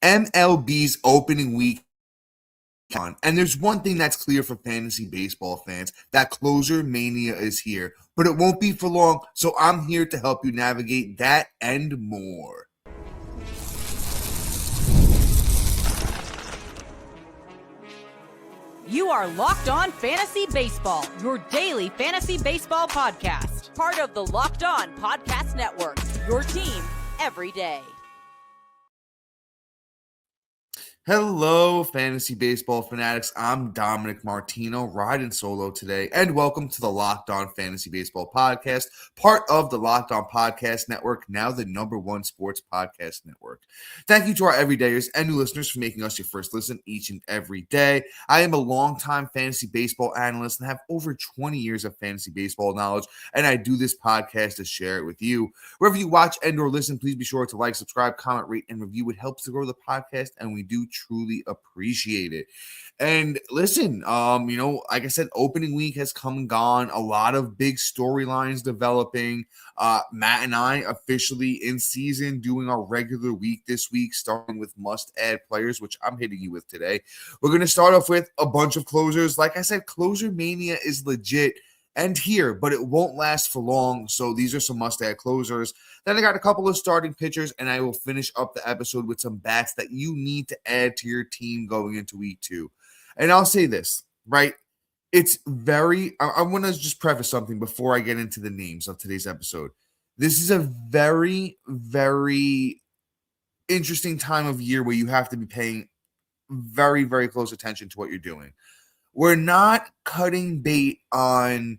MLB's opening week on. And there's one thing that's clear for fantasy baseball fans, that Closer Mania is here. But it won't be for long, so I'm here to help you navigate that and more. You are Locked On Fantasy Baseball, your daily fantasy baseball podcast. Part of the Locked On Podcast Network, your team every day. Hello, fantasy baseball fanatics. I'm Dominick Martino, riding solo today, and welcome to the Locked On Fantasy Baseball Podcast, part of the Locked On Podcast Network, now the #1 sports podcast network. Thank you to our everydayers and new listeners for making us your first listen each and every day. I am a longtime fantasy baseball analyst and have over 20 years of fantasy baseball knowledge, and I do this podcast to share it with you. Wherever you watch and or listen, please be sure to like, subscribe, comment, rate, and review. It helps to grow the podcast, and we do truly appreciate it. And listen, like I said, opening week has come and gone. A lot of big storylines developing. Matt and I officially in season, doing our regular week this week, starting with must-add players, which I'm hitting you with today. We're going to start off with a bunch of closers. Like I said, Closer Mania is legit and here, but it won't last for long. So these are some must-add closers. Then I got a couple of starting pitchers, and I will finish up the episode with some bats that you need to add to your team going into week 2. And I'll say this, right? It's I want to just preface something before I get into the names of today's episode. This is a very, very interesting time of year where you have to be paying very, very close attention to what you're doing. We're not cutting bait on,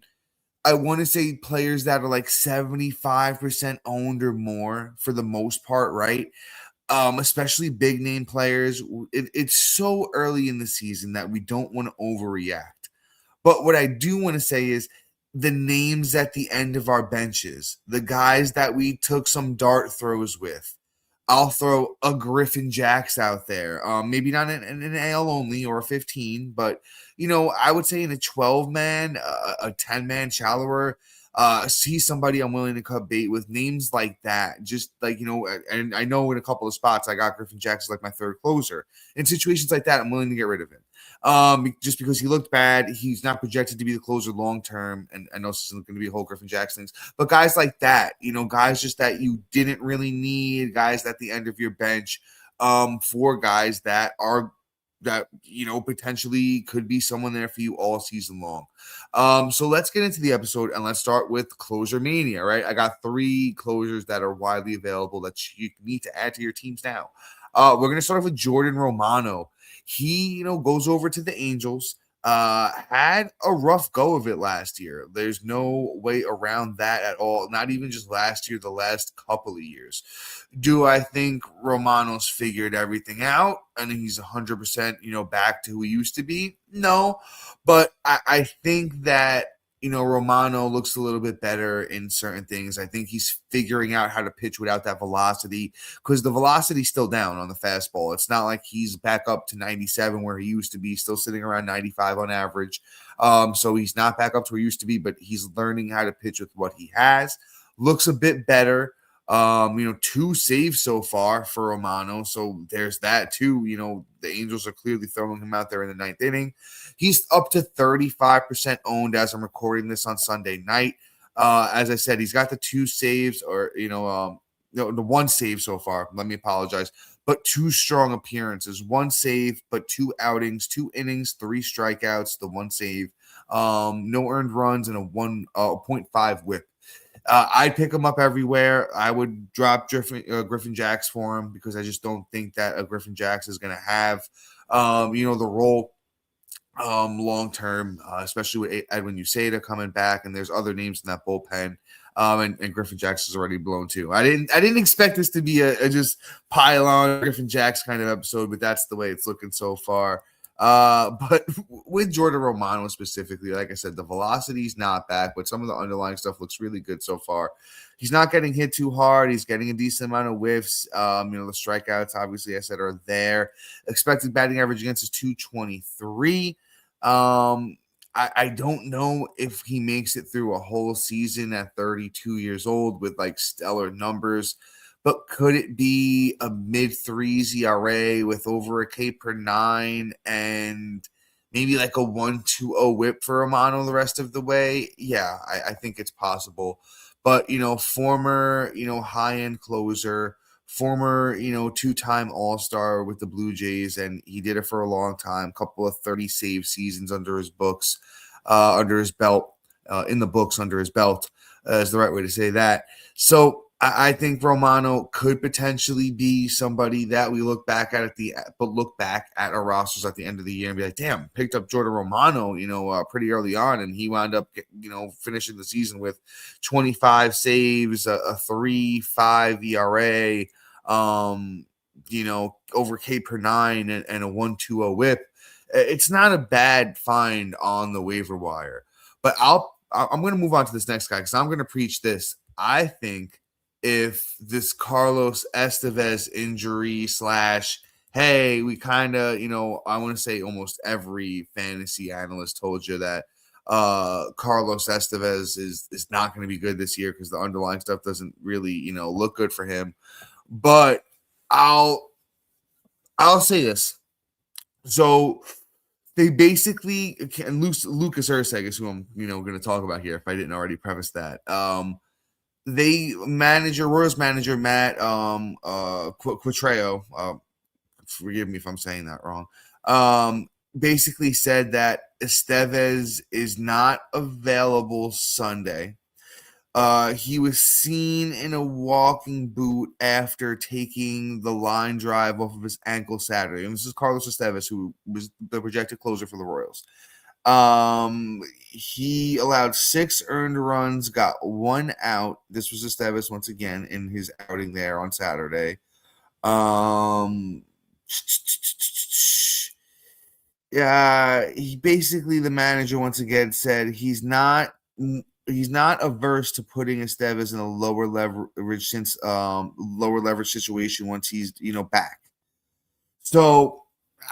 I want to say, players that are like 75% owned or more for the most part, right? Especially big name players. It's so early in the season that we don't want to overreact. But what I do want to say is the names at the end of our benches, the guys that we took some dart throws with. I'll throw a Griffin Jax out there. Maybe not in an AL only or a 15, but, I would say in a 12-man, a 10-man shallower, see somebody I'm willing to cut bait with, names like that. Just like, and I know in a couple of spots I got Griffin Jax as like my third closer. In situations like that, I'm willing to get rid of him. Just because he looked bad, he's not projected to be the closer long term, and I know this isn't going to be a whole Griffin Jax things, but guys like that, guys just that you didn't really need, guys at the end of your bench, for guys that potentially could be someone there for you all season long. So let's get into the episode, and let's start with Closer Mania, right? I got 3 closers that are widely available that you need to add to your teams now. We're going to start off with Jordan Romano. He, goes over to the Angels, had a rough go of it last year. There's no way around that at all. Not even just last year, the last couple of years. Do I think Romano's figured everything out and he's 100%, back to who he used to be? No, but I think that, Romano looks a little bit better in certain things. I think he's figuring out how to pitch without that velocity, because the velocity's still down on the fastball. It's not like he's back up to 97 where he used to be, still sitting around 95 on average. So he's not back up to where he used to be, but he's learning how to pitch with what he has. Looks a bit better. 2 saves so far for Romano. So there's that too. The Angels are clearly throwing him out there in the 9th inning. He's up to 35% owned as I'm recording this on Sunday night. As I said, he's got the 2 saves, or, the 1 save so far. Let me apologize. But 2 strong appearances, 1 save, but 2 outings, 2 innings, 3 strikeouts, the 1 save, no earned runs, and a 0.5 whip. I'd pick him up everywhere. I would drop Griffin Jax for him, because I just don't think that a Griffin Jax is going to have, the role long term, especially with Edwin Uceda coming back, and there's other names in that bullpen. And Griffin Jax is already blown too. I didn't expect this to be a just pile on Griffin Jax kind of episode, but that's the way it's looking so far. But with Jordan Romano specifically, like I said, the velocity's not back, but some of the underlying stuff looks really good so far. He's not getting hit too hard. He's getting a decent amount of whiffs. The strikeouts, obviously, I said, are there. Expected batting average against is 223. I don't know if he makes it through a whole season at 32 years old with like stellar numbers, but could it be a mid-threes ERA with over a K per 9 and maybe like a 1.20 whip for Romano the rest of the way? Yeah, I think it's possible. But, former, high-end closer, former, two-time All-Star with the Blue Jays, and he did it for a long time, couple of 30 save seasons under his books, under his belt, in the books under his belt, is the right way to say that. So I think Romano could potentially be somebody that we look back at our rosters at the end of the year and be like, damn, picked up Jordan Romano, pretty early on, and he wound up, finishing the season with 25 saves, a 3.5 ERA, over K per 9 and a 1.20 whip. It's not a bad find on the waiver wire, but I'm going to move on to this next guy because I'm going to preach this. I think if this Carlos Estevez injury / hey, we kind of, I want to say almost every fantasy analyst told you that Carlos Estevez is not going to be good this year because the underlying stuff doesn't really, look good for him. But I'll say this. So they basically, and Lucas Erceg is who I'm, going to talk about here if I didn't already preface that. Royals manager Matt Quatreo, forgive me if I'm saying that wrong, basically said that Estevez is not available Sunday. He was seen in a walking boot after taking the line drive off of his ankle Saturday. And this is Carlos Estevez, who was the projected closer for the Royals. He allowed 6 earned runs, got 1 out. This was Estevez once again in his outing there on Saturday. He basically, the manager once again said he's not averse to putting Estevez in a lower leverage situation once he's back. So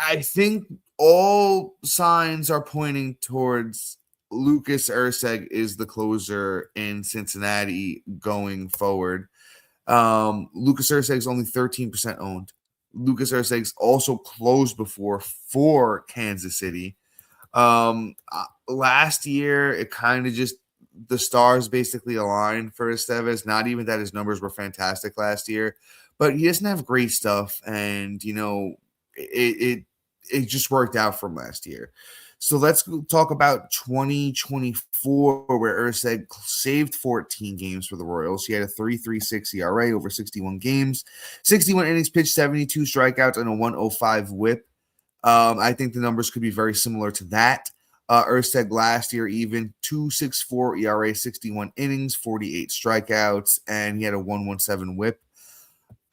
I think all signs are pointing towards Lucas Erceg is the closer in Cincinnati going forward. Lucas Erceg is only 13% owned. Lucas Erceg's also closed before for Kansas City. Last year, it kind of just the stars basically aligned for Estevez. Not even that his numbers were fantastic last year, but he doesn't have great stuff, and it just worked out from last year. So let's talk about 2024, where Erceg saved 14 games for the Royals. He had a 3.36 ERA over 61 games, 61 innings pitched, 72 strikeouts, and a 1.05 whip. I think the numbers could be very similar to that. Erceg last year, even 2.64 ERA, 61 innings, 48 strikeouts, and he had a 1.17 whip.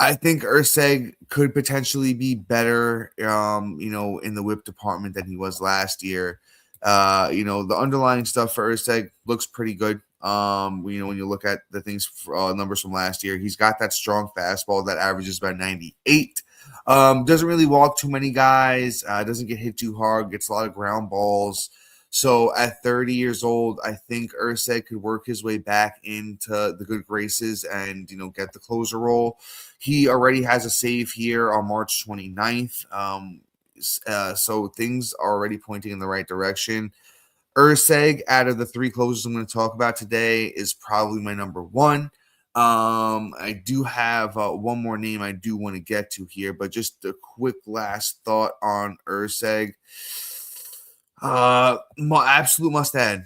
I think Erceg could potentially be better, in the whip department than he was last year. The underlying stuff for Erceg looks pretty good. When you look at the things, numbers from last year, he's got that strong fastball that averages about 98. Doesn't really walk too many guys. Doesn't get hit too hard. Gets a lot of ground balls. So at 30 years old, I think Erceg could work his way back into the good graces and, get the closer role. He already has a save here on March 29th. So things are already pointing in the right direction. Erceg, out of the 3 closers I'm going to talk about today, is probably my number 1. I do have one more name I do want to get to here, but just a quick last thought on Erceg. Absolute must add,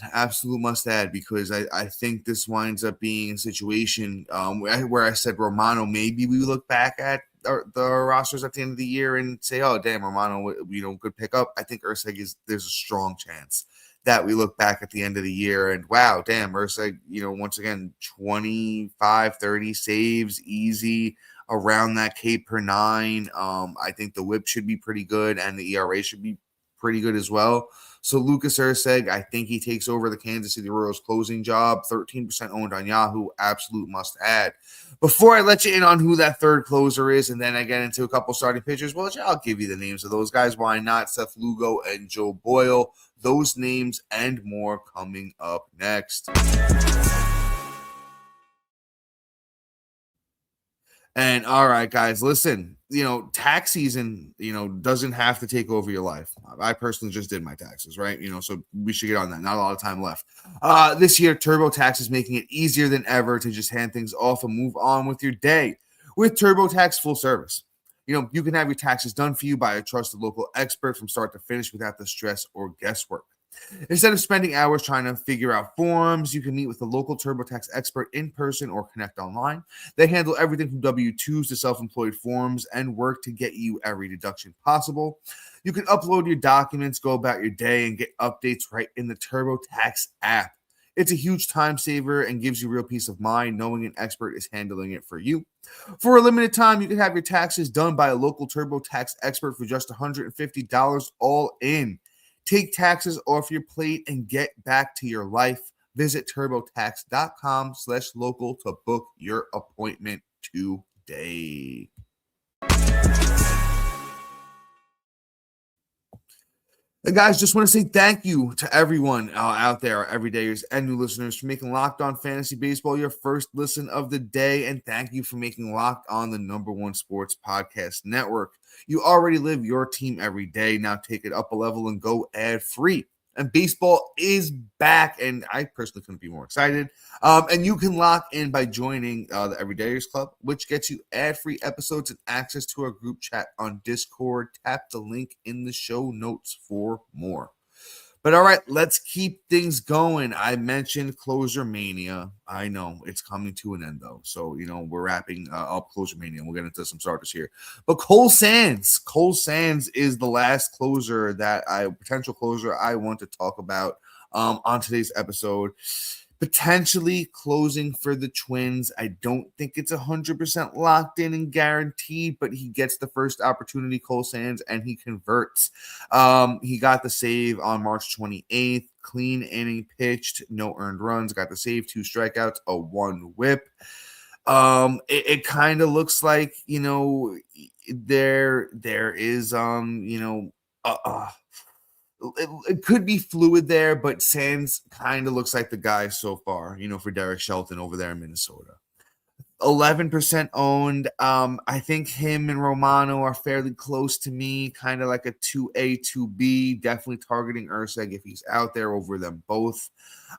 because I think this winds up being a situation where I said Romano, maybe we look back at the rosters at the end of the year and say, oh, damn, Romano, good pickup. I think Erceg there's a strong chance that we look back at the end of the year and, wow, damn, Erceg, once again, 25, 30 saves, easy, around that K per 9. I think the whip should be pretty good and the ERA should be pretty good as well. So Lucas Erceg, I think he takes over the Kansas City Royals closing job, 13% owned on Yahoo, absolute must add. Before I let you in on who that third closer is, and then I get into a couple starting pitchers, well, I'll give you the names of those guys. Why not? Seth, Lugo, and Joe Boyle. Those names and more coming up next. And all right, guys, listen, tax season, doesn't have to take over your life. I personally just did my taxes, right? So we should get on that. Not a lot of time left. This year, TurboTax is making it easier than ever to just hand things off and move on with your day with TurboTax full service. You can have your taxes done for you by a trusted local expert from start to finish without the stress or guesswork. Instead of spending hours trying to figure out forms, you can meet with a local TurboTax expert in person or connect online. They handle everything from W-2s to self-employed forms and work to get you every deduction possible. You can upload your documents, go about your day, and get updates right in the TurboTax app. It's a huge time saver and gives you real peace of mind knowing an expert is handling it for you. For a limited time, you can have your taxes done by a local TurboTax expert for just $150 all in. Take taxes off your plate and get back to your life. Visit turbotax.com/local to book your appointment today. And guys, just want to say thank you to everyone out there, our everydayers and new listeners, for making Locked On Fantasy Baseball your first listen of the day. And thank you for making Locked On the #1 sports podcast network. You already live your team every day. Now take it up a level and go ad-free. And baseball is back, and I personally couldn't be more excited. And you can lock in by joining the Everydayers Club, which gets you ad-free episodes and access to our group chat on Discord. Tap the link in the show notes for more. But all right, let's keep things going. I mentioned Closer Mania. I know it's coming to an end, though. So, we're wrapping up Closer Mania. We'll get into some starters here. But Cole Sands is the last potential closer I want to talk about on today's episode. Potentially closing for the Twins. I don't think it's 100% locked in and guaranteed, but he gets the first opportunity, Cole Sands, and he converts. He got the save on March 28th. Clean inning pitched, no earned runs, got the save, 2 strikeouts, a 1 whip. It kind of looks like, there is, it could be fluid there, but Sands kind of looks like the guy so far, for Derek Shelton over there in Minnesota. 11% owned. I think him and Romano are fairly close to me, kind of like a 2A, 2B, definitely targeting Erceg if he's out there over them both.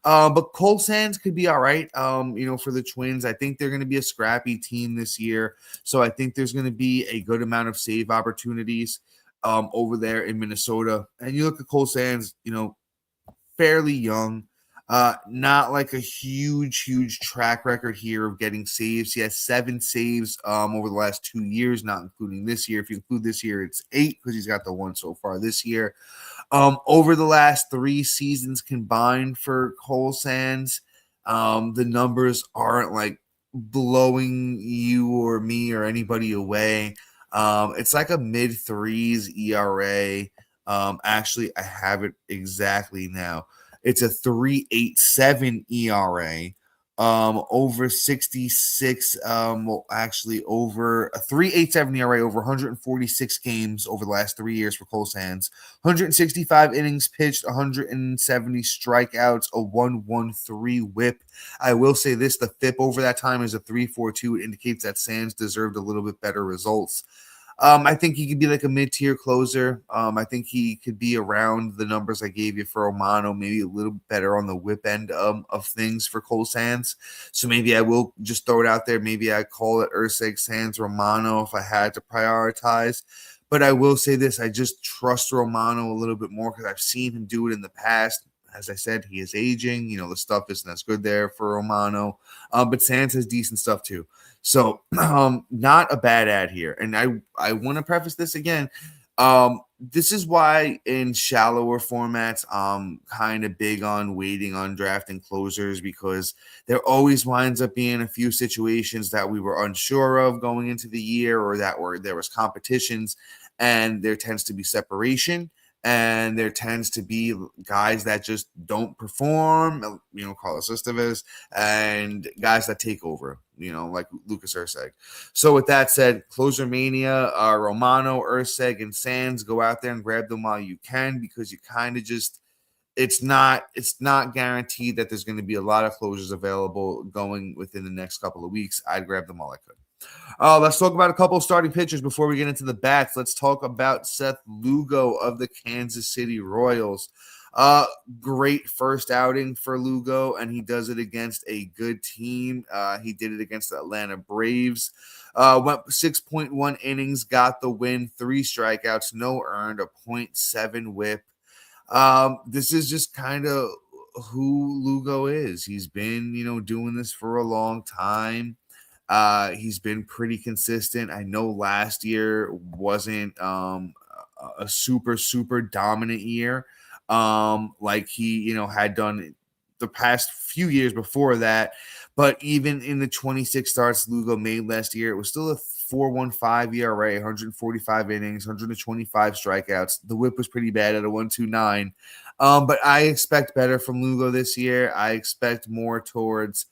But Cole Sands could be all right, for the Twins. I think they're going to be a scrappy team this year, so I think there's going to be a good amount of save opportunities over there in Minnesota. And you look at Cole Sands, fairly young, not like a huge track record here of getting saves. He has 7 saves over the last 2 years, not including this year. If you include this year, it's 8 because he's got the 1 so far this year. Over the last 3 seasons combined for Cole Sands, the numbers aren't like blowing you or me or anybody away. It's like a mid-3s ERA. Actually, I have it exactly now. It's a 3.87 ERA. Over 66. Over a 3.87 ERA over 146 games over the last 3 years for Cole Sands. 165 innings pitched, 170 strikeouts, a 1.13 whip. I will say this: the FIP over that time is a 3.42. It indicates that Sands deserved a little bit better results. I think he could be like a mid-tier closer. I think he could be around the numbers I gave you for Romano, maybe a little better on the whip end of things for Cole Sands. So maybe I will just throw it out there. Maybe I call it Erceg, Sands, Romano if I had to prioritize. But I will say this: I just trust Romano a little bit more because I've seen him do it in the past. As I said, he is aging. The stuff isn't as good there for Romano. But Sands has decent stuff too. So not a bad ad here. And I want to preface this again. This is why in shallower formats, I'm kind of big on waiting on drafting closers because there always winds up being a few situations that we were unsure of going into the year or that there was competitions and there tends to be separation. And there tends to be guys that just don't perform, Carlos Estevez, and guys that take over, like Lucas Erceg. So with that said, Closer Mania, Romano, Erceg, and Sands, go out there and grab them while you can because you kind of just it's not guaranteed that there's going to be a lot of closures available going within the next couple of weeks. I'd grab them all I could. Let's talk about a couple of starting pitchers before we get into the bats. Let's talk about Seth Lugo of the Kansas City Royals. Great first outing for Lugo, and he does it against a good team. He did it against the Atlanta Braves. Went 6.1 innings, got the win, 3 strikeouts, no earned, a .7 whip. This is just kind of who Lugo is. He's been, doing this for a long time. He's been pretty consistent. I know last year wasn't a super dominant year, like he had done the past few years before that. But even in the 26 starts Lugo made last year, it was still a 4.15 ERA, 145 innings, 125 strikeouts. The whip was pretty bad at a 1.29. But I expect better from Lugo this year. I expect more towards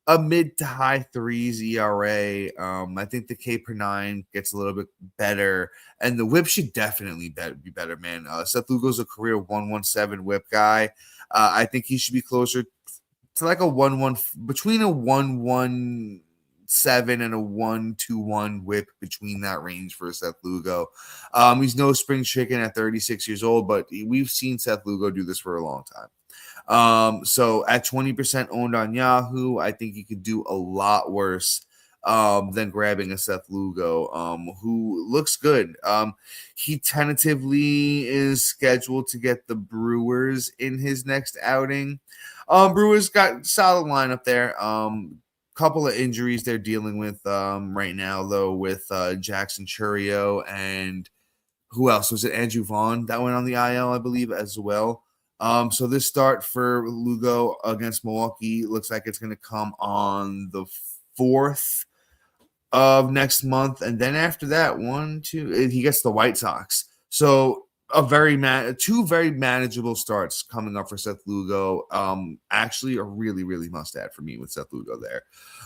a mid to high 3s ERA. I think the K per 9 gets a little bit better, and the whip should definitely be better, man. Seth Lugo's a career 1.17 whip guy. I think he should be closer to like a 1.1, between a 1.17 and a 1.21 whip, between that range for Seth Lugo. He's no spring chicken at 36 years old, but we've seen Seth Lugo do this for a long time. So at 20% owned on Yahoo, I think you could do a lot worse than grabbing a Seth Lugo, who looks good. He tentatively is scheduled to get the Brewers in his next outing. Brewers got solid lineup there. Couple of injuries they're dealing with right now, though, with Jackson Churio and who else? Was it Andrew Vaughn that went on the IL, I believe, as well. So this start for Lugo against Milwaukee looks like it's going to come on the 4th of next month. And then after that, he gets the White Sox. So two very manageable starts coming up for Seth Lugo. Actually a really must add for me with Seth Lugo there.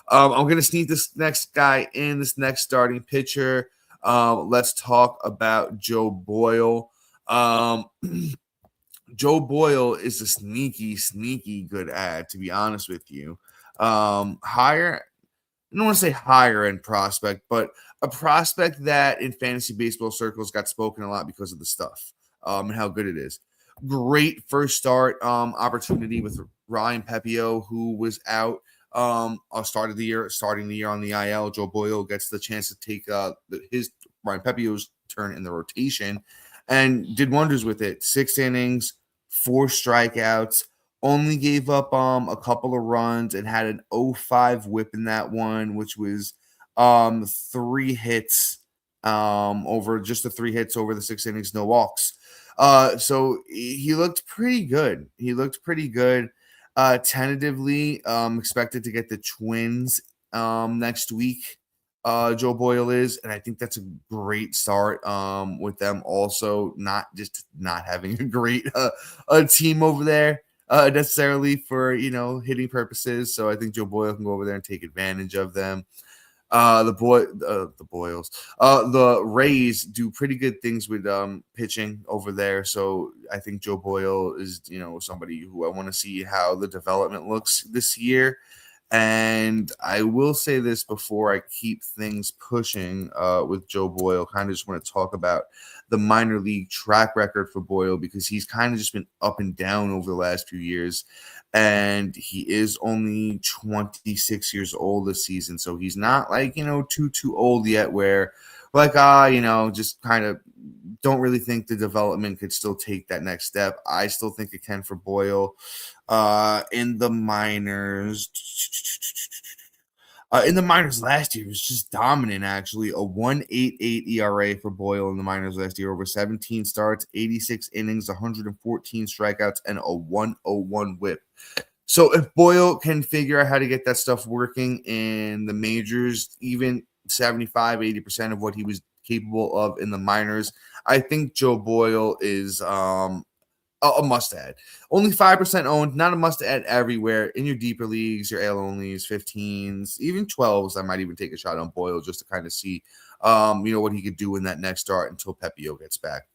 I'm going to sneak this next guy in, this next starting pitcher. Let's talk about Joe Boyle. Joe Boyle is a sneaky good ad, to be honest with you. Higher, I don't want to say higher end prospect, but a prospect that in fantasy baseball circles got spoken a lot because of the stuff and how good it is. Great first start opportunity with Ryan Pepio, who was out starting the year on the IL. Joe Boyle gets the chance to take Ryan Pepio's turn in the rotation and did wonders with it. 6 innings, 4 strikeouts, only gave up a couple of runs and had an 0.5 whip in that one, which was 3 hits over just the 3 hits over the 6 innings, no walks. So he looked pretty good. Tentatively expected to get the Twins next week. Joe Boyle is, and I think that's a great start with them also not having a great a team over there necessarily for hitting purposes. So I think Joe Boyle can go over there and take advantage of them. The Boyles, the Rays do pretty good things with pitching over there. So I think Joe Boyle is somebody who I want to see how the development looks this year. And I will say this before I keep things pushing with Joe Boyle. Kind of just want to talk about the minor league track record for Boyle, because he's kind of just been up and down over the last few years. And he is only 26 years old this season. So he's not like, too old yet where like, just kind of don't really think the development could still take that next step. I still think it can for Boyle. In the minors last year, it was just dominant, actually. A 1.88 ERA for Boyle in the minors last year, over 17 starts, 86 innings, 114 strikeouts, and a 1.01 whip. So if Boyle can figure out how to get that stuff working in the majors, even 75-80% of what he was capable of in the minors, I think Joe Boyle is a must-add. Only 5% owned, not a must-add everywhere. In your deeper leagues, your AL-onlys, 15s, even 12s, I might even take a shot on Boyle just to kind of see, what he could do in that next start until Pepio gets back.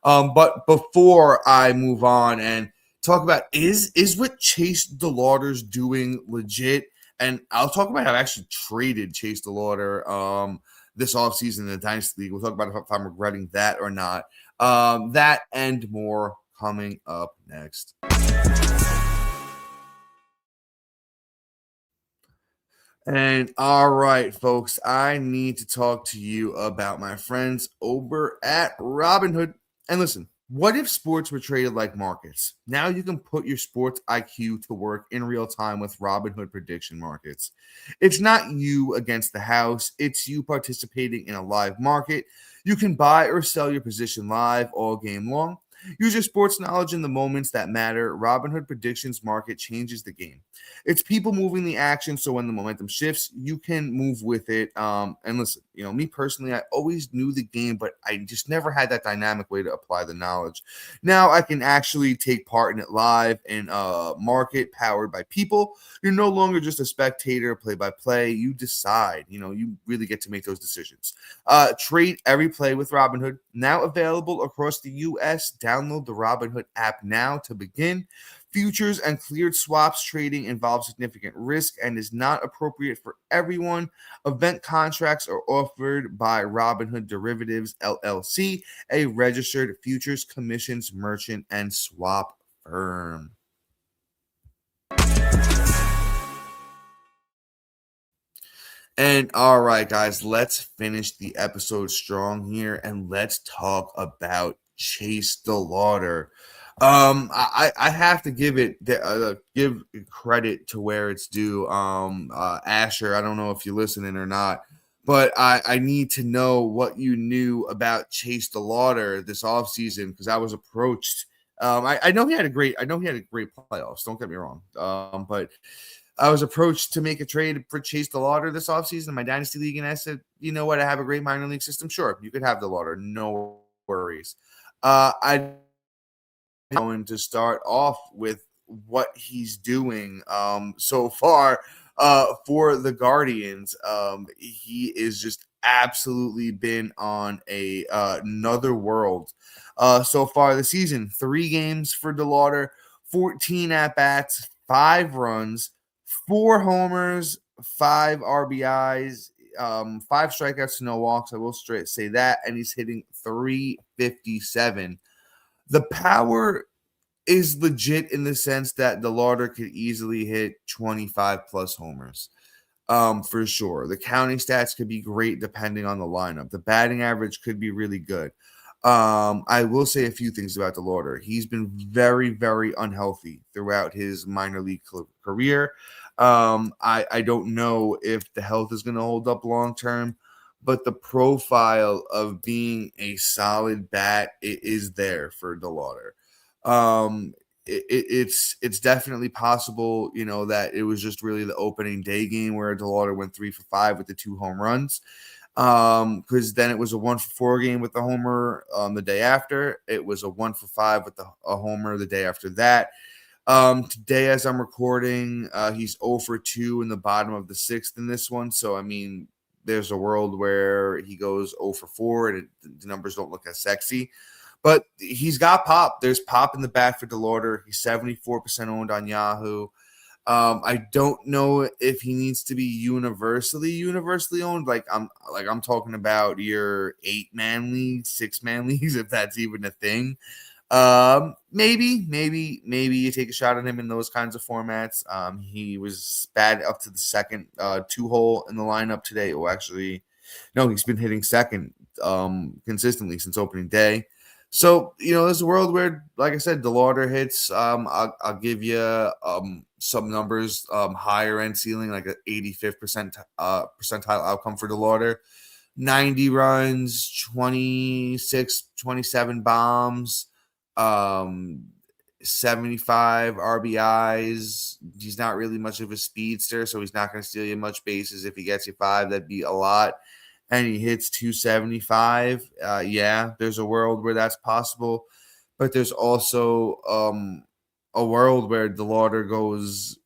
But before I move on and talk about is what Chase DeLauter's doing legit and I'll talk about how I actually traded Chase DeLauter this offseason in the Dynasty League. We'll talk about if I'm regretting that or not. That and more coming up next. And all right, folks, I need to talk to you about my friends over at Robinhood. And listen, what if sports were traded like markets? Now you can put your sports IQ to work in real time with Robinhood prediction markets. It's not you against the house, it's you participating in a live market. You can buy or sell your position live all game long. Use your sports knowledge in the moments that matter. Robinhood Predictions Market changes the game. It's people moving the action, so when the momentum shifts, you can move with it. And listen, me personally, I always knew the game, but I just never had that dynamic way to apply the knowledge. Now I can actually take part in it live in a market powered by people. You're no longer just a spectator, play-by-play. You decide. You really get to make those decisions. Trade every play with Robinhood, now available across the U.S. Download the Robinhood app now to begin. Futures and cleared swaps trading involves significant risk and is not appropriate for everyone. Event contracts are offered by Robinhood Derivatives, LLC, a registered futures commissions merchant and swap firm. And all right, guys, let's finish the episode strong here and let's talk about Chase DeLauter. I have to give credit to where it's due. Asher, I don't know if you're listening or not, but I need to know what you knew about Chase DeLauter this offseason because I was approached. I know he had a great playoffs. Don't get me wrong. But I was approached to make a trade for Chase DeLauter this offseason in my Dynasty League, and I said, you know what? I have a great minor league system. Sure, you could have DeLauter. No worries. I'm going to start off with what he's doing so far for the Guardians. He is just absolutely been on another world so far this season. 3 games for DeLauter, 14 at-bats, 5 runs, 4 homers, 5 RBIs, 5 strikeouts, no walks. I will straight say that. And he's hitting .357. The power is legit in the sense that DeLauter could easily hit 25 plus homers. For sure. The counting stats could be great depending on the lineup. The batting average could be really good. I will say a few things about DeLauter. He's been very, very unhealthy throughout his minor league career. I don't know if the health is going to hold up long term, but the profile of being a solid bat is there for DeLauter. It's definitely possible, that it was just really the opening day game where DeLauter went 3 for 5 with the 2 home runs. Because then it was a 1 for 4 game with the homer the day after. It was a 1 for 5 with a homer the day after that. Today, as I'm recording, he's 0 for 2 in the bottom of the 6th in this one. So, I mean, there's a world where he goes 0 for 4 and the numbers don't look as sexy. But he's got pop. There's pop in the back for DeLauter. He's 74% owned on Yahoo. I don't know if he needs to be universally owned. Like I'm talking about your 8-man leagues, 6-man leagues, if that's even a thing. Maybe you take a shot at him in those kinds of formats. He was bad up to the second 2-hole in the lineup today. Oh, actually, no, he's been hitting second consistently since opening day. So, there's a world where, like I said, DeLauter hits. I'll give you some numbers, higher end ceiling, like an 85th percentile outcome for DeLauter. 90 runs, 27 bombs, 75 RBIs. He's not really much of a speedster, so he's not going to steal you much bases. If he gets you 5, that'd be a lot. And he hits 275. Yeah, there's a world where that's possible. But there's also a world where DeLauter goes,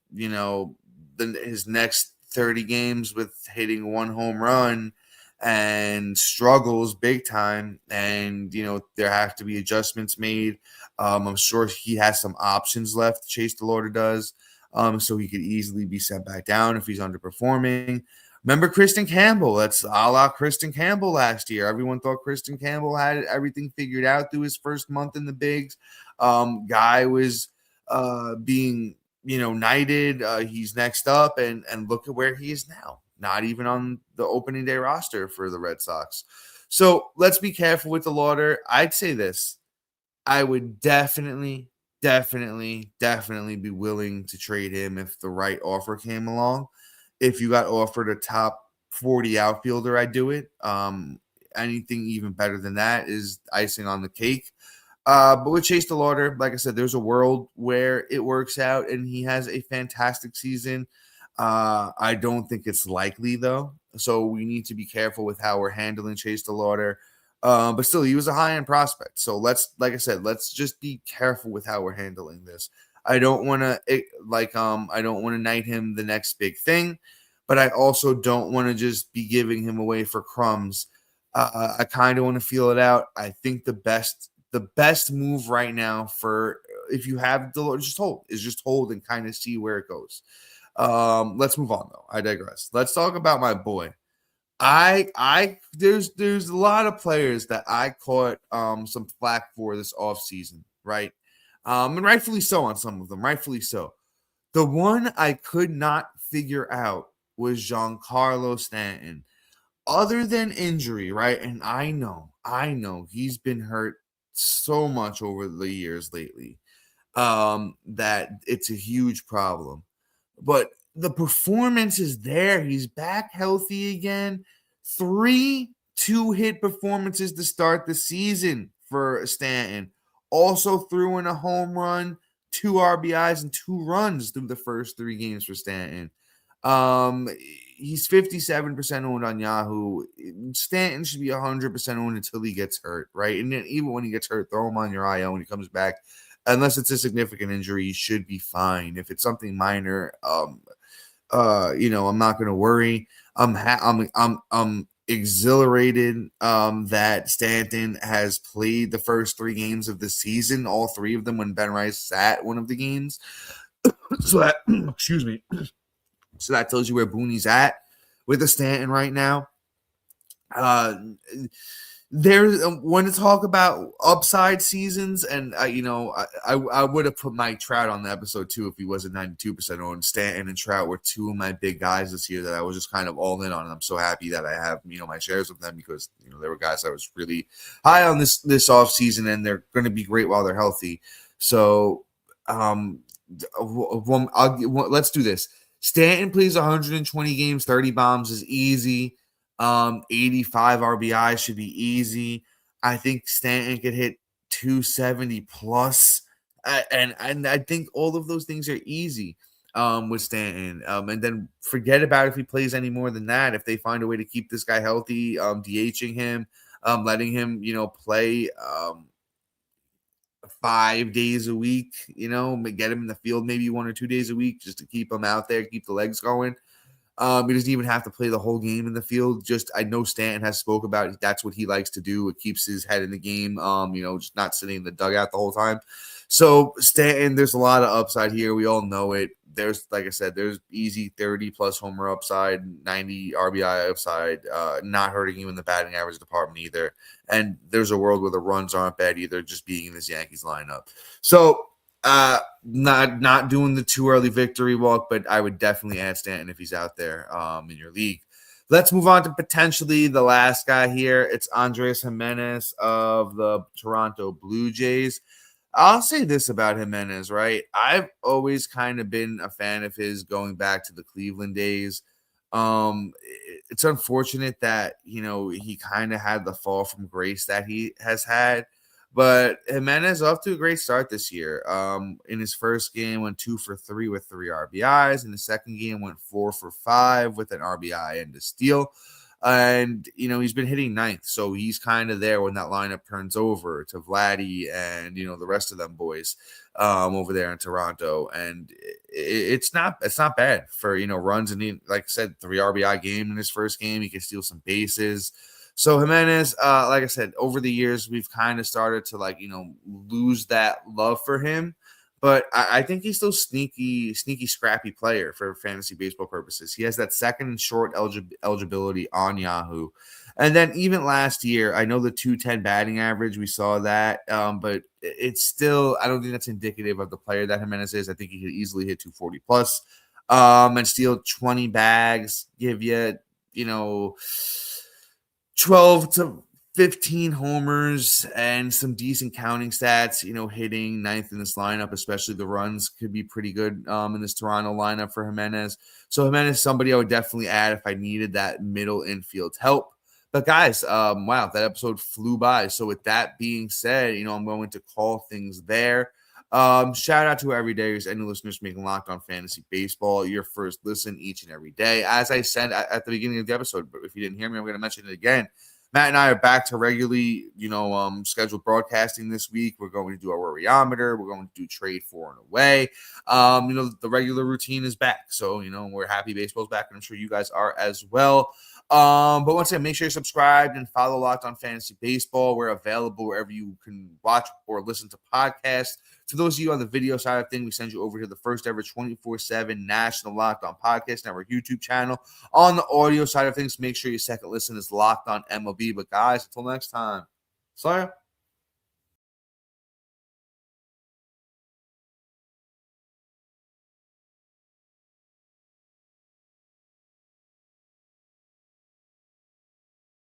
his next 30 games with hitting 1 home run and struggles big time. And, there have to be adjustments made. I'm sure he has some options left. Chase DeLauter does. so he could easily be sent back down if he's underperforming. Remember Kristen Campbell? That's a la Kristen Campbell last year. Everyone thought Kristen Campbell had everything figured out through his first month in the bigs. Guy was being, knighted. He's next up, and look at where he is now. Not even on the opening day roster for the Red Sox. So let's be careful with DeLauter. I'd say this. I would definitely be willing to trade him if the right offer came along. If you got offered a top 40 outfielder, I'd do it. Anything even better than that is icing on the cake. But with Chase DeLauter, like I said, there's a world where it works out and he has a fantastic season. I don't think it's likely, though. So we need to be careful with how we're handling Chase DeLauter. But still, he was a high-end prospect. So let's just be careful with how we're handling this. I don't want to I don't want to knight him the next big thing, but I also don't want to just be giving him away for crumbs. I kind of want to feel it out. I think the best move right now for if you have DeLauter, just hold and kind of see where it goes. Let's move on though. I digress. Let's talk about my boy. There's a lot of players that I caught some flack for this offseason, right? And rightfully so on some of them, rightfully so. The one I could not figure out was Giancarlo Stanton. Other than injury, right? And I know he's been hurt so much over the years lately that it's a huge problem. But the performance is there. He's back healthy again. 3 2-hit performances to start the season for Stanton. Also threw in a home run, 2 RBIs, and 2 runs through the first 3 games for Stanton. He's 57% owned on Yahoo. Stanton should be 100% owned until he gets hurt, right? And then even when he gets hurt, throw him on your IL when he comes back. Unless it's a significant injury, he should be fine. If it's something minor, I'm not going to worry. I'm exhilarated that Stanton has played the first 3 games of the season, all 3 of them when Ben Rice sat one of the games. So that, excuse me. So that tells you where Booney's at with the Stanton right now. There's when to talk about upside seasons, and I would have put Mike Trout on the episode too if he wasn't 92% owned. Stanton and Trout were 2 of my big guys this year that I was just kind of all in on, and I'm so happy that I have my shares of them because they were guys I was really high on this off season, and they're going to be great while they're healthy. So let's do this. Stanton plays 120 games, 30 bombs is easy. 85 RBI should be easy. I think Stanton could hit 270 plus. And I think all of those things are easy with Stanton. And then forget about if he plays any more than that. If they find a way to keep this guy healthy, DHing him, letting him, play 5 days a week, get him in the field maybe 1 or 2 days a week just to keep him out there, keep the legs going. He doesn't even have to play the whole game in the field. Just I know Stanton has spoke about it. That's what he likes to do. It keeps his head in the game, just not sitting in the dugout the whole time. So Stanton, there's a lot of upside here. We all know it. There's, like I said, there's easy 30-plus homer upside, 90 RBI upside, not hurting you in the batting average department either. And there's a world where the runs aren't bad either, just being in this Yankees lineup. So not doing the too early victory walk, but I would definitely add Stanton if he's out there in your league. Let's move on to potentially the last guy here. It's Andrés Gimenez of the Toronto Blue Jays. I'll say this about Gimenez, right? I've always kind of been a fan of his going back to the Cleveland days. It's unfortunate that, he kind of had the fall from grace that he has had. But Gimenez off to a great start this year. In his first game, went 2 for 3 with 3 RBIs. In the second game, went 4 for 5 with an RBI and a steal. And, he's been hitting ninth. So he's kind of there when that lineup turns over to Vladdy and, the rest of them boys over there in Toronto. And it's not bad for, runs. And he, like I said, 3 RBI game in his first game. He can steal some bases. So Gimenez, like I said, over the years, we've kind of started to lose that love for him. But I think he's still sneaky, scrappy player for fantasy baseball purposes. He has that second and short eligibility on Yahoo. And then even last year, I know the 210 batting average, we saw that, but it's still, I don't think that's indicative of the player that Gimenez is. I think he could easily hit 240 plus and steal 20 bags, give you, 12 to 15 homers and some decent counting stats, hitting ninth in this lineup, especially the runs could be pretty good in this Toronto lineup for Gimenez. So Gimenez is somebody I would definitely add if I needed that middle infield help. But guys, wow, that episode flew by. So with that being said, I'm going to call things there. Shout out to everydayers and new listeners making Locked On Fantasy Baseball your first listen each and every day. As I said at the beginning of the episode, but if you didn't hear me, I'm going to mention it again. Matt and I are back to regularly, scheduled broadcasting this week. We're going to do our worryometer. We're going to do trade for and away. The regular routine is back. So, we're happy baseball's back, and I'm sure you guys are as well. But once again, make sure you're subscribed and follow Locked On Fantasy Baseball. We're available wherever you can watch or listen to podcasts. To those of you on the video side of things, we send you over to the first ever 24/7 National Locked On Podcast Network YouTube channel. On the audio side of things, make sure your second listen is Locked On MLB. But guys, until next time, see ya.